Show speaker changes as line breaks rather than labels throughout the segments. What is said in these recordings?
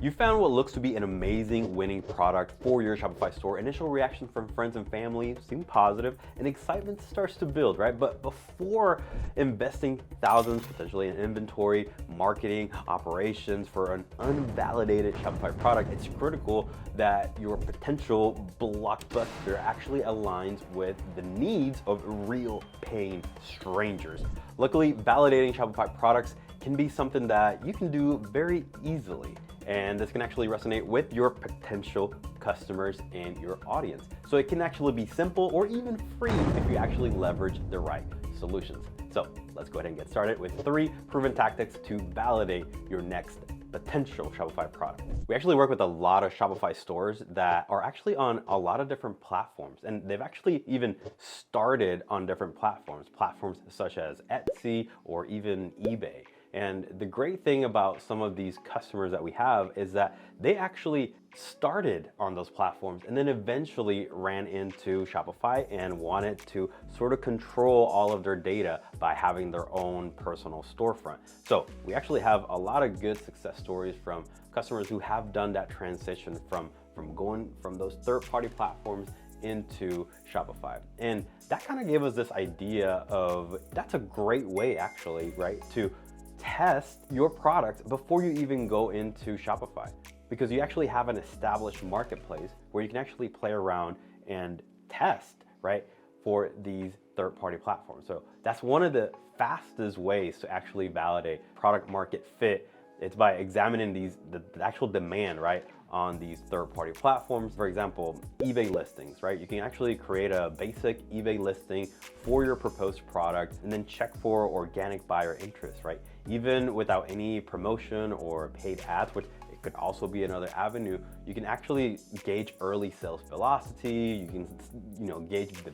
You found what looks to be an amazing winning product for your Shopify store. Initial reaction from friends and family seem positive and excitement starts to build, right? But before investing thousands potentially in inventory, marketing, operations for an unvalidated Shopify product, it's critical that your potential blockbuster actually aligns with the needs of real paying strangers. Luckily, validating Shopify products can be something that you can do very easily. And this can actually resonate with your potential customers and your audience. So it can actually be simple or even free if you actually leverage the right solutions. So let's go ahead and get started with 3 proven tactics to validate your next potential Shopify product. We actually work with a lot of Shopify stores that are actually on a lot of different platforms, and they've actually even started on different platforms such as Etsy or even eBay. And the great thing about some of these customers that we have is that they actually started on those platforms and then eventually ran into Shopify and wanted to sort of control all of their data by having their own personal storefront. So we actually have a lot of good success stories from customers who have done that transition from going from those third-party platforms into Shopify. And that kind of gave us this idea of that's a great way actually, right, to test your product before you even go into Shopify, because you actually have an established marketplace where you can actually play around and test, right, for these third-party platforms. So that's one of the fastest ways to actually validate product market fit. It's by examining the actual demand, right, on these third-party platforms. For example, eBay listings, right? You can actually create a basic eBay listing for your proposed product and then check for organic buyer interest, right? Even without any promotion or paid ads, which it could also be another avenue, you can actually gauge early sales velocity. You can, gauge the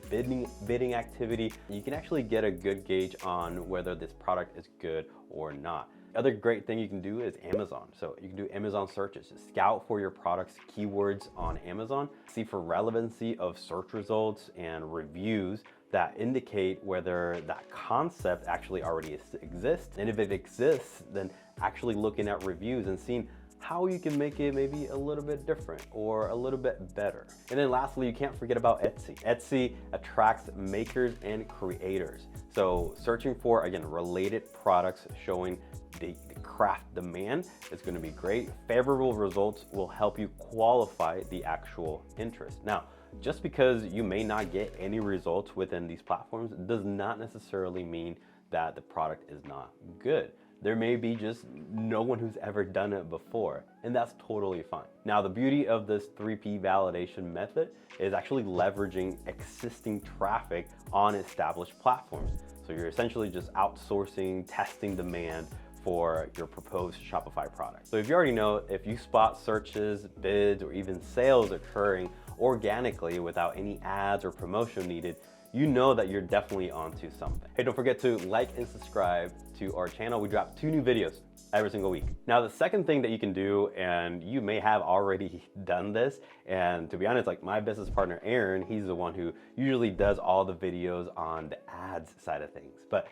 bidding activity. You can actually get a good gauge on whether this product is good or not. Other great thing you can do is Amazon. So you can do Amazon searches. Just scout for your product's keywords on Amazon, see for relevancy of search results and reviews that indicate whether that concept actually already exists. And if it exists, then actually looking at reviews and seeing how you can make it maybe a little bit different or a little bit better. And then lastly, you can't forget about Etsy. Etsy attracts makers and creators. So searching for, again, related products showing the craft demand is going to be great. Favorable results will help you qualify the actual interest. Now, just because you may not get any results within these platforms does not necessarily mean that the product is not good. There may be just no one who's ever done it before, and that's totally fine. Now, the beauty of this 3P validation method is actually leveraging existing traffic on established platforms. So you're essentially just outsourcing testing demand for your proposed Shopify product. So if you already know, if you spot searches, bids, or even sales occurring organically without any ads or promotion needed, you know that you're definitely onto something. Hey, don't forget to like and subscribe to our channel. We drop 2 new videos every single week. Now, the second thing that you can do, and you may have already done this, and to be honest, like my business partner, Aaron, he's the one who usually does all the videos on the ads side of things. But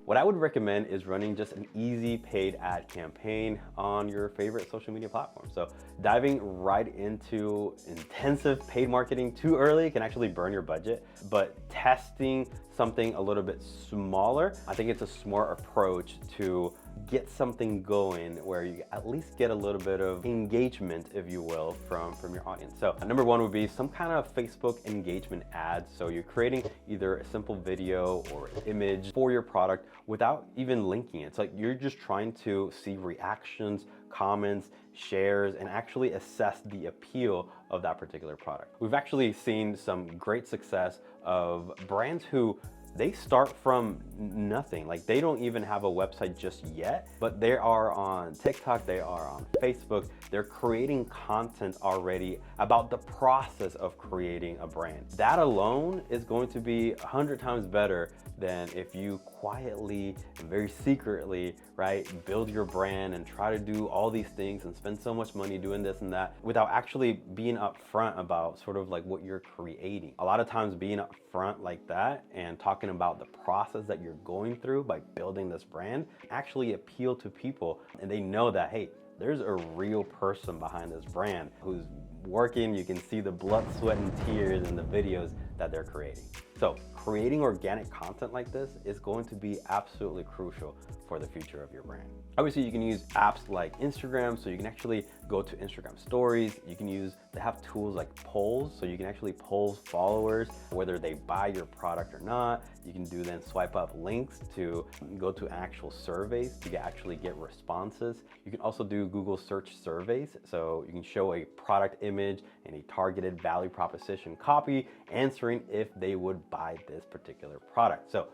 what I would recommend is running just an easy paid ad campaign on your favorite social media platform. So diving right into intensive paid marketing too early can actually burn your budget, but testing something a little bit smaller, I think it's a smart approach to get something going where you at least get a little bit of engagement, if you will, from your audience. So number 1 would be some kind of Facebook engagement ad. So you're creating either a simple video or image for your product without even linking it. It's like you're just trying to see reactions, comments, shares, and actually assess the appeal of that particular product. We've actually seen some great success of brands who they start from nothing. Like they don't even have a website just yet, but they are on TikTok, they are on Facebook, they're creating content already about the process of creating a brand. That alone is going to be 100 times better than if you quietly and very secretly, right, build your brand and try to do all these things and spend so much money doing this and that without actually being upfront about sort of like what you're creating. A lot of times being upfront like that and talking about the process that you're going through by building this brand actually appeal to people, and they know that, hey, there's a real person behind this brand who's working. You can see the blood, sweat, and tears in the videos that they're creating. So creating organic content like this is going to be absolutely crucial for the future of your brand. Obviously, you can use apps like Instagram, so you can actually go to Instagram stories. You can they have tools like polls, so you can actually poll followers whether they buy your product or not. You can then swipe up links to go to actual surveys to actually get responses. You can also do Google search surveys, so you can show a product image and a targeted value proposition copy answering if they would buy this particular product. So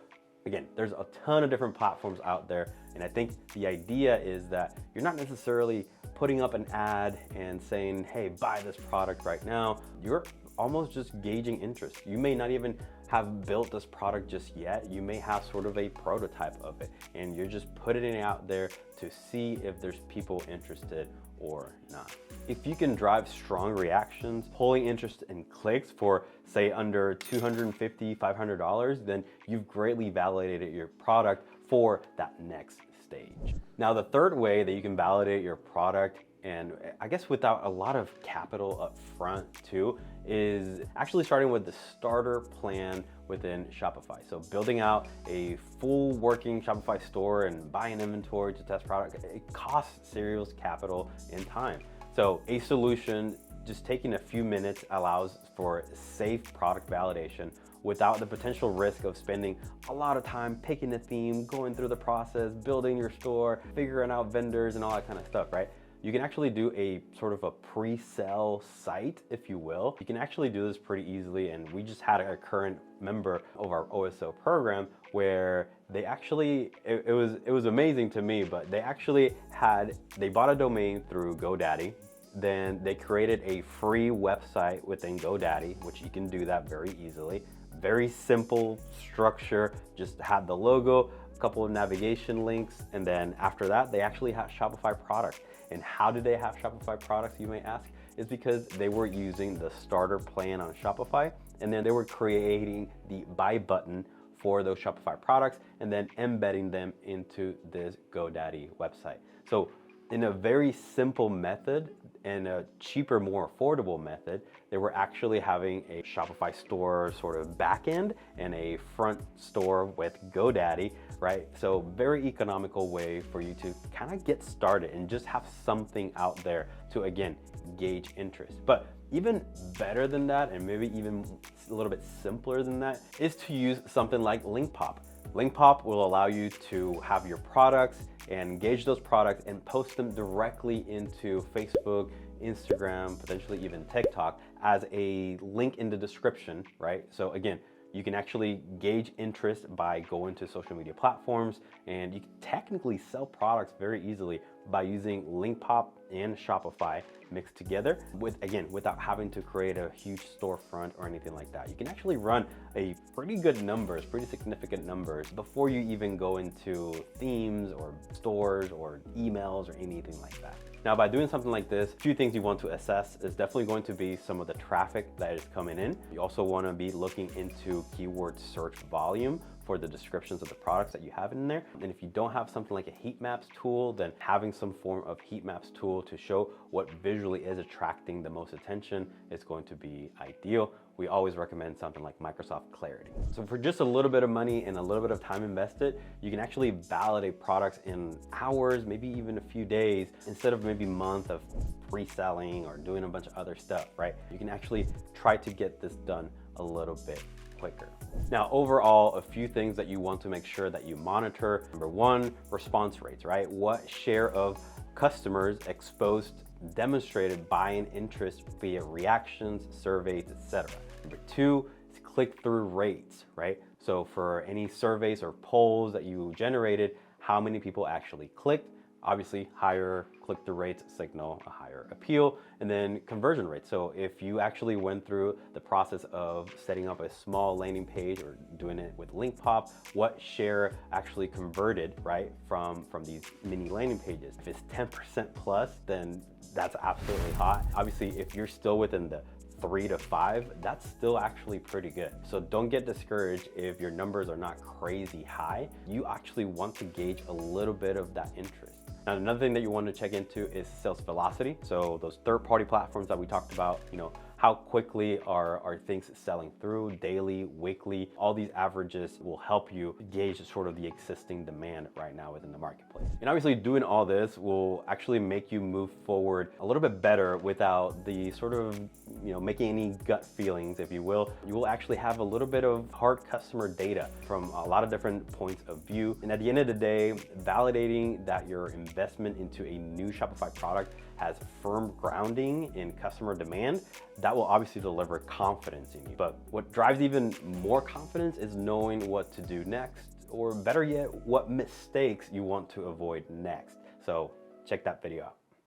again, there's a ton of different platforms out there, and I think the idea is that you're not necessarily putting up an ad and saying, hey, buy this product right now. You're almost just gauging interest. You may not even have built this product just yet. You may have sort of a prototype of it, and you're just putting it out there to see if there's people interested or not. If you can drive strong reactions, pulling interest and clicks for say under $250, $500, then you've greatly validated your product for that next stage. Now, the third way that you can validate your product, and I guess without a lot of capital up front too, is actually starting with the starter plan within Shopify. So building out a full working Shopify store and buying inventory to test product, it costs serious capital and time. So a solution, just taking a few minutes, allows for safe product validation without the potential risk of spending a lot of time picking a theme, going through the process, building your store, figuring out vendors and all that kind of stuff, right? You can actually do a sort of a pre-sale site, if you will. You can actually do this pretty easily, and we just had a current member of our OSO program where they actually, it was amazing to me, but they bought a domain through GoDaddy. Then they created a free website within GoDaddy, which you can do that very easily. Very simple structure, just had the logo, a couple of navigation links, and then after that, they actually have Shopify products. And how do they have Shopify products, you may ask? Is because they were using the starter plan on Shopify, and then they were creating the buy button for those Shopify products and then embedding them into this GoDaddy website. So in a very simple method and a cheaper, more affordable method, they were actually having a Shopify store sort of backend and a front store with GoDaddy, right? So very economical way for you to kind of get started and just have something out there to, again, gauge interest. But even better than that, and maybe even a little bit simpler than that, is to use something like LinkPop. LinkPop will allow you to have your products and engage those products and post them directly into Facebook, Instagram, potentially even TikTok as a link in the description, right? So again, you can actually gauge interest by going to social media platforms, and you can technically sell products very easily by using LinkPop and Shopify mixed together without having to create a huge storefront or anything like that. You can actually run a pretty significant numbers before you even go into themes or stores or emails or anything like that. Now, by doing something like this, a few things you want to assess is definitely going to be some of the traffic that is coming in. You also want to be looking into keyword search volume for the descriptions of the products that you have in there. And if you don't have something like a heat maps tool, then having some form of heat maps tool to show what visually is attracting the most attention is going to be ideal. We always recommend something like Microsoft Clarity. So for just a little bit of money and a little bit of time invested, you can actually validate products in hours, maybe even a few days, instead of maybe months of pre-selling or doing a bunch of other stuff, right? You can actually try to get this done a little bit quicker. Now, overall, a few things that you want to make sure that you monitor. Number one, response rates, right? What share of customers demonstrated buying interest via reactions, surveys, etc. Number two is click-through rates, right? So for any surveys or polls that you generated, how many people actually clicked? Obviously, higher click-through rates signal a higher appeal. And then conversion rates. So if you actually went through the process of setting up a small landing page or doing it with LinkPop, what share actually converted, right, from these mini landing pages? If it's 10% plus, then that's absolutely hot. Obviously, if you're still within the 3 to 5, that's still actually pretty good. So don't get discouraged if your numbers are not crazy high. You actually want to gauge a little bit of that interest. Now, another thing that you want to check into is sales velocity. So those third-party platforms that we talked about, how quickly are things selling through daily, weekly. All these averages will help you gauge sort of the existing demand right now within the marketplace. And obviously doing all this will actually make you move forward a little bit better without the sort of, making any gut feelings, if you will. You will actually have a little bit of hard customer data from a lot of different points of view. And at the end of the day, validating that your investment into a new Shopify product has firm grounding in customer demand, that will obviously deliver confidence in you. But what drives even more confidence is knowing what to do next, or better yet, what mistakes you want to avoid next. So check that video out.